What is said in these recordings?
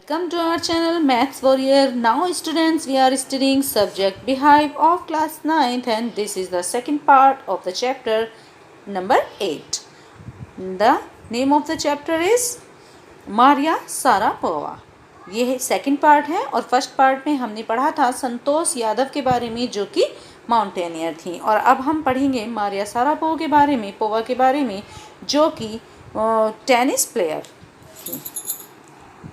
Welcome to our channel Maths Warrior. Now students, we are studying subject Beehive of class 9th and this is the second part of the chapter number 8. The name of the chapter is Maria Sharapova. ये second part है और first part में हमने पढ़ा था संतोष यादव के बारे में जो कि माउंटेनियर थी, और अब हम पढ़ेंगे मारिया सारापोवा के बारे में, पोवा के बारे में, जो कि टेनिस प्लेयर थी.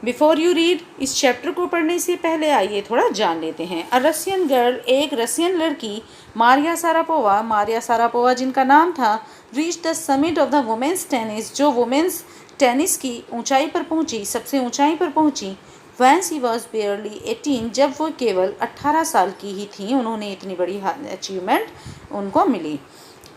बिफोर यू रीड, इस चैप्टर को पढ़ने से पहले आइए थोड़ा जान लेते हैं. अ रशियन गर्ल, एक रशियन लड़की मारिया सारापोवा जिनका नाम था, reach the summit of the women's tennis, जो वुमेन्स टेनिस की ऊंचाई पर पहुंची, सबसे ऊंचाई पर पहुंची. व्हेन शी वॉज बेयरली 18, जब वो केवल 18 साल की ही थी, उन्होंने इतनी बड़ी अचीवमेंट उनको मिली.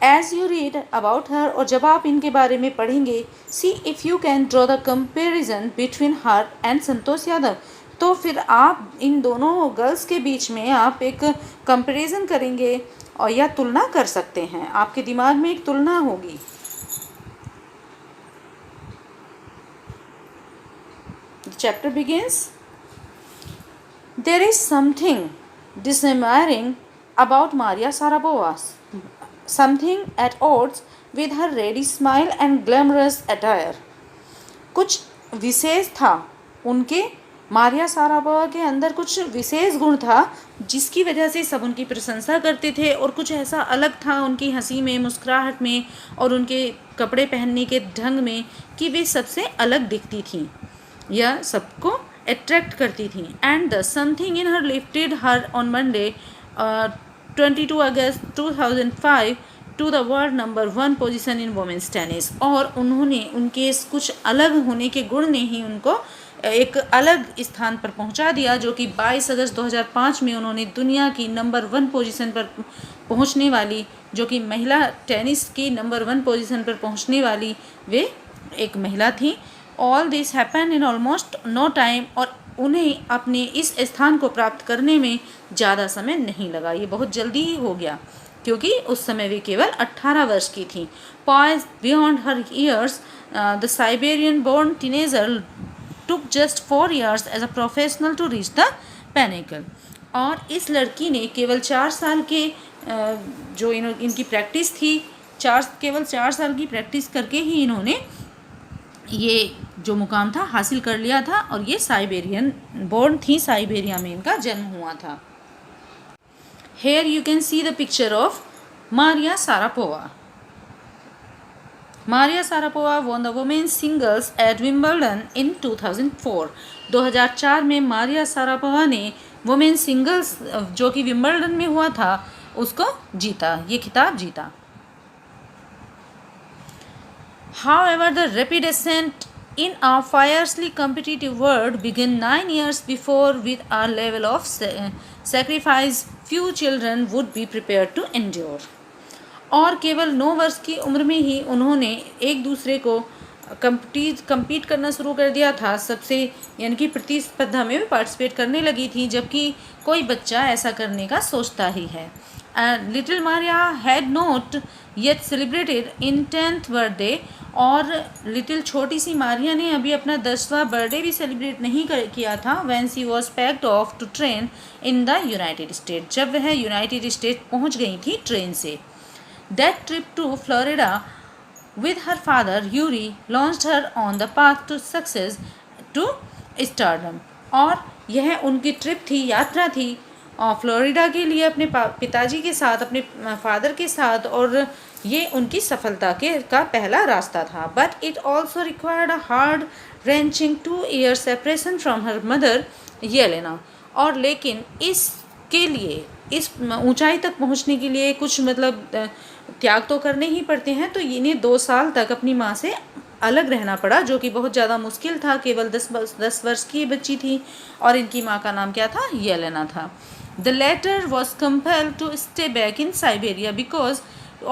As you read about her, और जब आप इनके बारे में पढ़ेंगे, see if you can draw the comparison between her and Santosh Yadav, तो फिर आप इन दोनों गर्ल्स के बीच में आप एक कंपेरिजन करेंगे और या तुलना कर सकते हैं. आपके दिमाग में एक तुलना होगी. The chapter begins. There is something disarming about Maria Sharapova, something at odds with her ready smile and glamorous attire. कुछ विशेष था उनके, मारिया सारापोवा के अंदर कुछ विशेष गुण था जिसकी वजह से सब उनकी प्रशंसा करते थे, और कुछ ऐसा अलग था उनकी हंसी में, मुस्कुराहट में और उनके कपड़े पहनने के ढंग में कि वे सबसे अलग दिखती थी या सबको अट्रैक्ट करती थी. And the something in her lifted her on Monday 22 August 2005 to the world number 1 position in women's tennis. और उन्होंने, उनके कुछ अलग होने के गुण ने ही उनको एक अलग स्थान पर पहुंचा दिया, जो कि 22 अगस्त 2005 में उन्होंने दुनिया की नंबर 1 पोजीशन पर पहुंचने वाली, जो कि महिला टेनिस की नंबर 1 पोजीशन पर पहुंचने वाली वे एक महिला थी. All this happen in almost no time, और उन्हें अपने इस स्थान को प्राप्त करने में ज़्यादा समय नहीं लगा. ये बहुत जल्दी ही हो गया क्योंकि उस समय वे केवल 18 वर्ष की थी. Poise beyond her years, the Siberian born teenager took just 4 years as a professional to reach the pinnacle. और इस लड़की ने केवल 4 साल के जो इनकी प्रैक्टिस थी, केवल 4 साल की प्रैक्टिस करके ही इन्होंने ये जो मुकाम था हासिल कर लिया था. और ये साइबेरियन बोर्न थी, साइबेरिया में इनका जन्म हुआ था. Here you can see the picture of Maria Sharapova. Maria Sharapova won the women's singles at Wimbledon in 2004. 2004 में मारिया सारापोवा ने वुमेन्स सिंगल्स जो कि विंबलडन में हुआ था उसको जीता, ये खिताब जीता. However, the rapid ascent in a fiercely competitive world began 9 years before, with a level of sacrifice few children would be prepared to endure. और केवल 9 वर्ष की उम्र में ही उन्होंने एक दूसरे को compete करना शुरू कर दिया था. सबसे यानी कि प्रतिस्पर्धा में भी पार्टिसिपेट करने लगी थी, जबकि कोई बच्चा ऐसा करने का सोचता ही है. Little Maria had not yet celebrated in 10th birthday, और लिटिल छोटी सी मारिया ने अभी अपना 10वां बर्थडे भी सेलिब्रेट नहीं किया था. When she was packed off to train in the United State, जब वह यूनाइटेड स्टेट पहुंच गई थी ट्रेन से. That trip to Florida with her father Yuri launched her on the path to success to stardom. और यह उनकी trip थी, यात्रा थी फ्लोरिडा के लिए अपने पिताजी के साथ, अपने फादर के साथ, और ये उनकी सफलता का पहला रास्ता था. But it also required a hard wrenching 2 years separation from her mother Yelena. और लेकिन इसके लिए, इस ऊंचाई तक पहुंचने के लिए कुछ त्याग तो करने ही पड़ते हैं. तो इन्हें 2 साल तक अपनी माँ से अलग रहना पड़ा, जो कि बहुत ज़्यादा मुश्किल था. केवल 10 वर्ष की बच्ची थी और इनकी माँ का नाम क्या था? येलेना था. The latter was compelled to stay back in Siberia because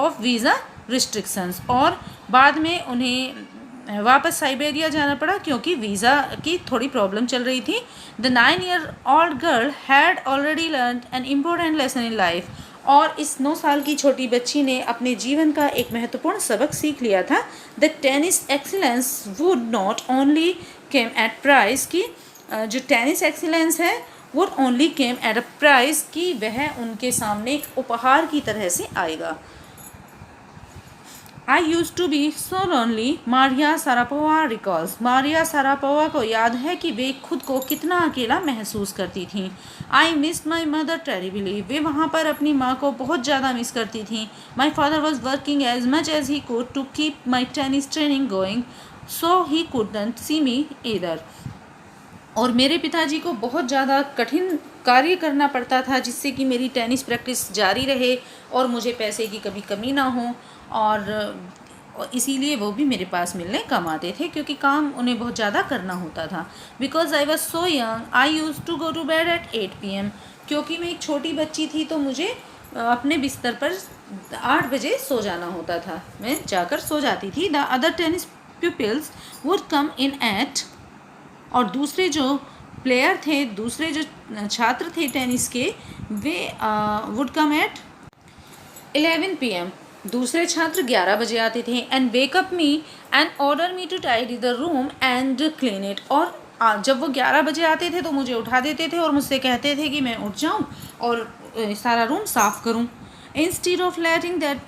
of visa restrictions. और बाद में उन्हें वापस साइबेरिया जाना पड़ा क्योंकि वीज़ा की थोड़ी प्रॉब्लम चल रही थी. The 9-year-old girl had already learned an important lesson in life. और इस 9 साल की छोटी बच्ची ने अपने जीवन का एक महत्वपूर्ण सबक सीख लिया था। The tennis excellence would not only came at price की जो टेनिस एक्सीलेंस है would only came at a price की वह उनके सामने एक उपहार की तरह से आएगा। I used to be so lonely, Maria Sharapova recalls. Maria Sharapova को याद है कि वे खुद को कितना अकेला महसूस करती थीं। I missed my mother terribly, वे वहाँ पर अपनी माँ को बहुत ज़्यादा मिस करती थीं। My father was working as much as he could to keep my tennis training going, so he couldn't see me either. और मेरे पिताजी को बहुत ज़्यादा कठिन कार्य करना पड़ता था जिससे कि मेरी टेनिस प्रैक्टिस जारी रहे और मुझे पैसे की कभी कमी ना हो, और इसीलिए वो भी मेरे पास मिलने कम आते थे क्योंकि काम उन्हें बहुत ज़्यादा करना होता था। Because I was so young I used to go to bed at 8 PM, क्योंकि मैं एक छोटी बच्ची थी तो मुझे अपने बिस्तर पर 8 बजे सो जाना होता था, मैं जाकर सो जाती थी। The other tennis pupils would come in at, और दूसरे जो प्लेयर थे, दूसरे जो छात्र थे टेनिस के, वे वुड कम एट 11 PM, दूसरे छात्र 11 बजे आते थे। And wake up me and order me to tidy the room and clean it, और जब वो 11 बजे आते थे तो मुझे उठा देते थे और मुझसे कहते थे कि मैं उठ जाऊं और सारा रूम साफ़ करूं। Instead of letting that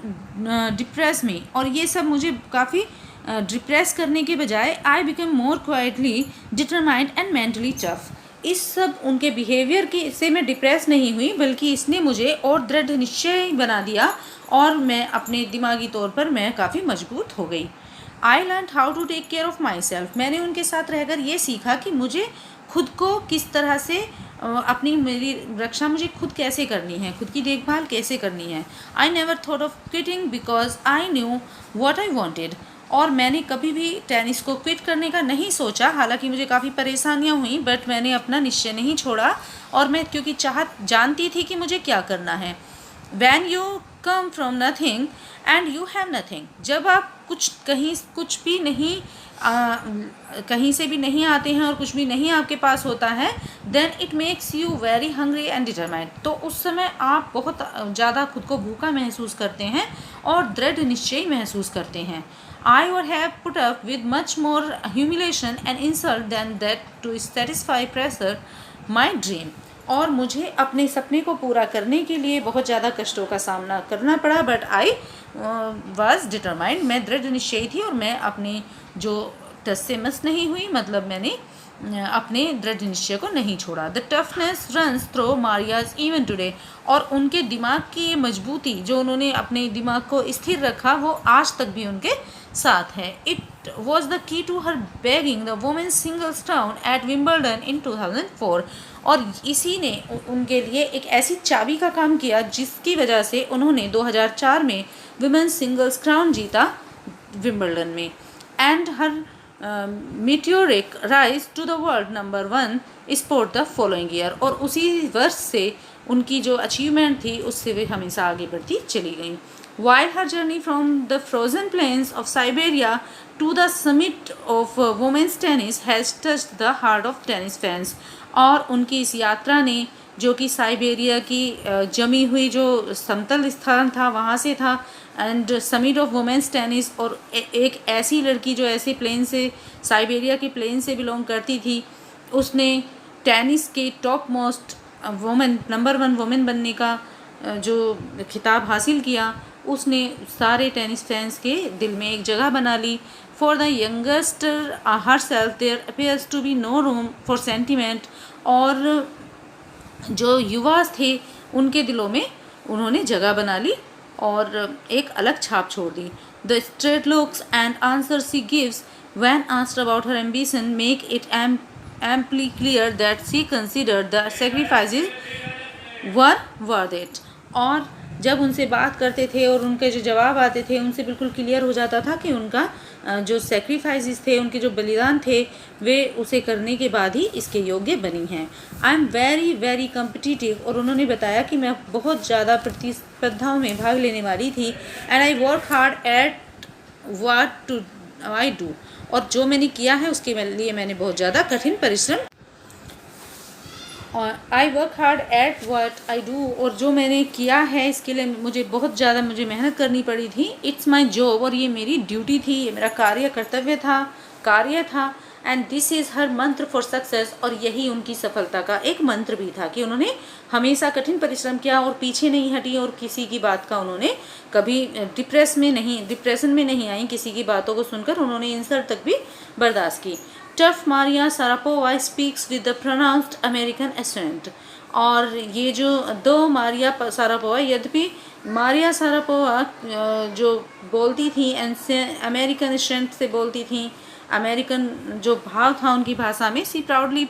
depress me, और ये सब मुझे काफ़ी डिप्रेस करने के बजाय I become more quietly determined and mentally tough. इस सब उनके बिहेवियर की से मैं डिप्रेस नहीं हुई, बल्कि इसने मुझे और दृढ़ निश्चय बना दिया और मैं अपने दिमागी तौर पर मैं काफ़ी मजबूत हो गई। I learn how to take care of myself, मैंने उनके साथ रहकर ये सीखा कि मुझे खुद को किस तरह से अपनी मेरी रक्षा मुझे खुद कैसे करनी है, खुद की देखभाल कैसे करनी है। I never thought of quitting because I knew what I wanted, और मैंने कभी भी टेनिस को क्विट करने का नहीं सोचा। हालांकि मुझे काफ़ी परेशानियां हुई, बट मैंने अपना निश्चय नहीं छोड़ा, और मैं क्योंकि जानती थी कि मुझे क्या करना है। When you come from nothing and you have nothing, जब आप कुछ भी नहीं कहीं से भी नहीं आते हैं और कुछ भी नहीं आपके पास होता है, then it makes you very hungry and determined, तो उस समय आप बहुत ज़्यादा खुद को भूखा महसूस करते हैं और दृढ़ निश्चय महसूस करते हैं। I would have put up with much more humiliation and insult than that to satisfy pressure my dream, और मुझे अपने सपने को पूरा करने के लिए बहुत ज़्यादा कष्टों का सामना करना पड़ा, बट आई वॉज डिटरमाइंड, मैं दृढ़ निश्चयी थी और मैं अपनी जो टस से मस नहीं हुई, मतलब मैंने अपने दृढ़ निश्चय को नहीं छोड़ा। The toughness runs through Maria's even today, और उनके दिमाग की ये मजबूती जो उन्होंने अपने दिमाग को स्थिर रखा वो आज तक भी उनके साथ है। It was the key to her bagging the women's singles crown at Wimbledon in 2004, और इसी ने उनके लिए एक ऐसी चाबी का काम किया जिसकी वजह से उन्होंने 2004 में वुमेन्स सिंगल्स क्राउन जीता विम्बलडन में। And her meteoric rise to the world number 1 sport the following year, और उसी वर्ष से उनकी जो अचीवमेंट थी उससे वे हमेशा आगे बढ़ती चली गई। While her journey from the frozen plains of Siberia to the summit of women's tennis has touched the heart of tennis fans, और उनकी इस यात्रा ने जो कि साइबेरिया की जमी हुई जो समतल स्थान था वहाँ से था, and summit of women's tennis, और एक ऐसी लड़की जो ऐसे प्लेन से साइबेरिया के प्लेन से बिलोंग करती थी, उसने टेनिस के top most women number 1 women बनने का जो खिताब हासिल किया, उसने सारे टेनिस फैंस के दिल में एक जगह बना ली। For the youngster herself there appears to be no room for sentiment, और जो युवा थे उनके दिलों में उन्होंने जगह बना ली और एक अलग छाप छोड़ दी। The straight looks and answer she gives when asked about her ambition make it amply clear that she considered the sacrifices were worth it, और जब उनसे बात करते थे और उनके जो जवाब आते थे उनसे बिल्कुल क्लियर हो जाता था कि उनका जो सेक्रीफाइसेस थे, उनके जो बलिदान थे, वे उसे करने के बाद ही इसके योग्य बनी हैं। I am very very competitive, और उन्होंने बताया कि मैं बहुत ज़्यादा प्रतिस्पर्धाओं में भाग लेने वाली थी। And I work hard at what to I do, और जो मैंने किया है उसके लिए मैंने बहुत ज़्यादा कठिन परिश्रम, और आई work hard at what I do, और जो मैंने किया है इसके लिए मुझे बहुत ज़्यादा मेहनत करनी पड़ी थी. इट्स माई जॉब, और ये मेरी ड्यूटी थी, ये मेरा कार्य था. एंड दिस इज़ हर मंत्र फॉर सक्सेस, और यही उनकी सफलता का एक मंत्र भी था कि उन्होंने हमेशा कठिन परिश्रम किया और पीछे नहीं हटी, और किसी की बात का उन्होंने कभी डिप्रेशन में नहीं आई. किसी की बातों को सुनकर उन्होंने इंसल्ट तक भी बर्दाश्त की. Tough Maria Sharapova speaks with the pronounced American accent. और ये जो दो मारिया सारापोवा, यद्यपि मारिया सारापोवा जो बोलती थी अमेरिकन एसेंट से बोलती थी, अमेरिकन जो भाव था उनकी भाषा में, सी प्राउडली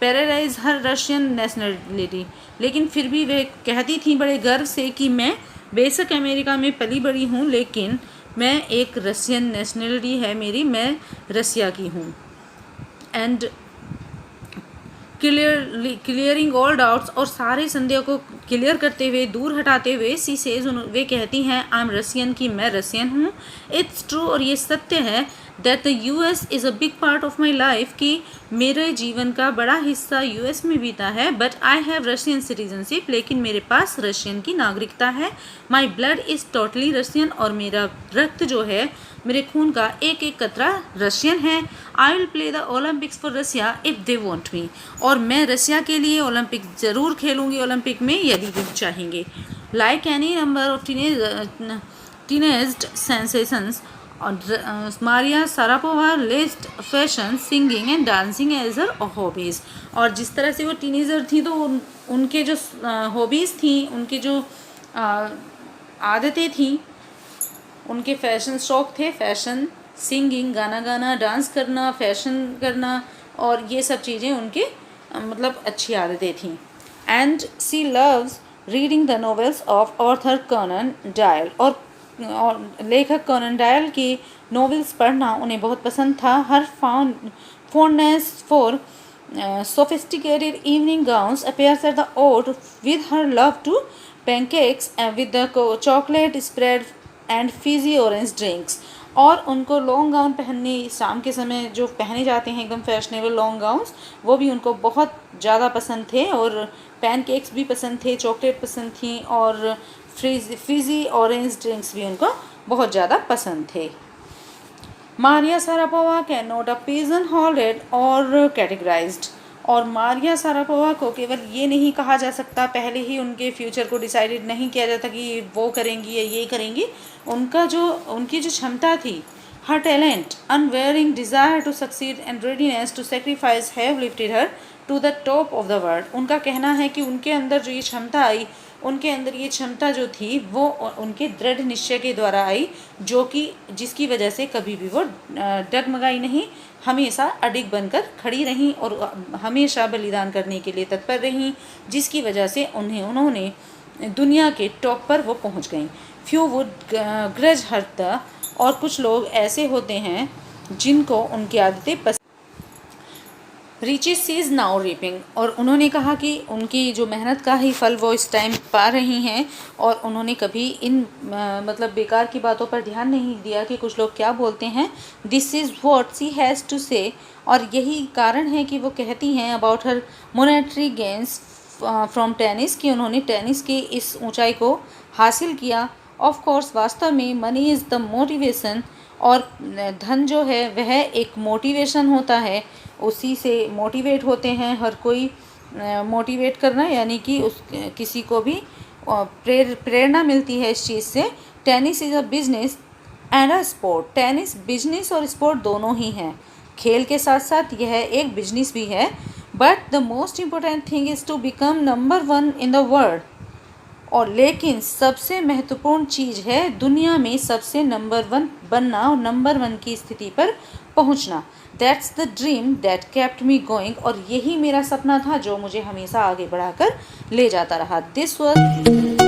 पैराडाइज हर रशियन नेशनलिटी, लेकिन फिर भी वे कहती थी बड़े गर्व से कि मैं बेशक अमेरिका में पली बड़ी हूँ, लेकिन मैं एक रशियन नेशनलिटी है मेरी, मैं रसिया की हूँ. एंड क्लियरिंग ऑल डाउट्स, और सारे संदेह को क्लियर करते हुए, दूर हटाते हुए, सी सेज, वे कहती हैं आई एम रसियन, की मैं रसियन हूँ. इट्स ट्रू, और ये सत्य है, that the US is a big part of my life, कि मेरे जीवन का बड़ा हिस्सा यूएस में बीता है. But I have Russian citizenship, लेकिन मेरे पास रशियन की नागरिकता है. My blood is totally Russian, और मेरा रक्त जो है, मेरे खून का एक एक कतरा रशियन है. I will play the Olympics for Russia if they want me, और मैं रसिया के लिए ओलंपिक ज़रूर खेलूँगी, ओलंपिक में यदि वे चाहेंगे. Like any number of teenaged sensations, Maria Sharapova list fashion, singing and dancing as her hobbies. और जिस तरह से वो टीनेजर थी, तो उनके जो हॉबीज़ थी, उनके जो आदतें थी, उनके फैशन शौक थे, फैशन, सिंगिंग, गाना गाना, डांस करना, फैशन करना, और ये सब चीज़ें उनके मतलब अच्छी आदतें थीं. And she loves reading the novels of Arthur Conan Doyle, और लेखक कॉनन डायल की नॉवेल्स पढ़ना उन्हें बहुत पसंद था. हर fondness for sophisticated evening gowns appears at the odd with her love to pancakes and with the chocolate spread and fizzy orange drinks. और उनको लॉन्ग गाउन पहनने, शाम के समय जो पहने जाते हैं एकदम फैशनेबल लॉन्ग गाउन्स, वो भी उनको बहुत ज़्यादा पसंद थे. और पैनकेक्स भी पसंद थे, चॉकलेट पसंद थी, और फिजी ऑरेंज ड्रिंक्स भी उनको बहुत ज़्यादा पसंद थे. Maria Sharapova can not a pigeon holded और कैटेगराइज्ड, और मारिया सारापोवा को केवल ये नहीं कहा जा सकता, पहले ही उनके फ्यूचर को डिसाइडेड नहीं किया जाता कि वो करेंगी या ये करेंगी. उनकी जो क्षमता थी, her talent, unwavering desire to succeed and readiness to sacrifice have lifted her to the top of the world. उनका कहना है कि उनके अंदर जो ये क्षमता आई, उनके अंदर ये क्षमता जो थी, वो उनके दृढ़ निश्चय के द्वारा आई, जो कि जिसकी वजह से कभी भी वो डगमगाई नहीं, हमेशा अडिग बनकर खड़ी रहीं और हमेशा बलिदान करने के लिए तत्पर रहीं, जिसकी वजह से उन्होंने दुनिया के टॉप पर वो पहुंच गईं. फ्यू वुड ग्रज हर्ट, और कुछ लोग ऐसे होते हैं जिनको उनकी आदतें पसंद. रिचेस इज़ नाउ रीपिंग, और उन्होंने कहा कि उनकी जो मेहनत का ही फल वो इस टाइम पा रही हैं, और उन्होंने कभी इन मतलब बेकार की बातों पर ध्यान नहीं दिया कि कुछ लोग क्या बोलते हैं. This is what she has to say, और यही कारण है कि वो कहती हैं about her monetary gains from tennis, कि उन्होंने टेनिस की इस ऊंचाई को हासिल किया. ऑफ कोर्स, वास्तव में मनी इज़ द मोटिवेशन, और धन जो है वह एक मोटिवेशन होता है, उसी से मोटिवेट होते हैं हर कोई. मोटिवेट करना यानी कि किसी को भी प्रेरणा मिलती है इस चीज़ से. Tennis is a business and a sport, tennis business और स्पोर्ट दोनों ही हैं. खेल के साथ साथ यह एक बिजनेस भी है. But the most important thing is to become number 1 in the world, और लेकिन सबसे महत्वपूर्ण चीज़ है दुनिया में सबसे नंबर 1 बनना और नंबर 1 की स्थिति पर पहुंचना. That's the dream that kept me going, और यही मेरा सपना था जो मुझे हमेशा आगे बढ़ाकर ले जाता रहा. This was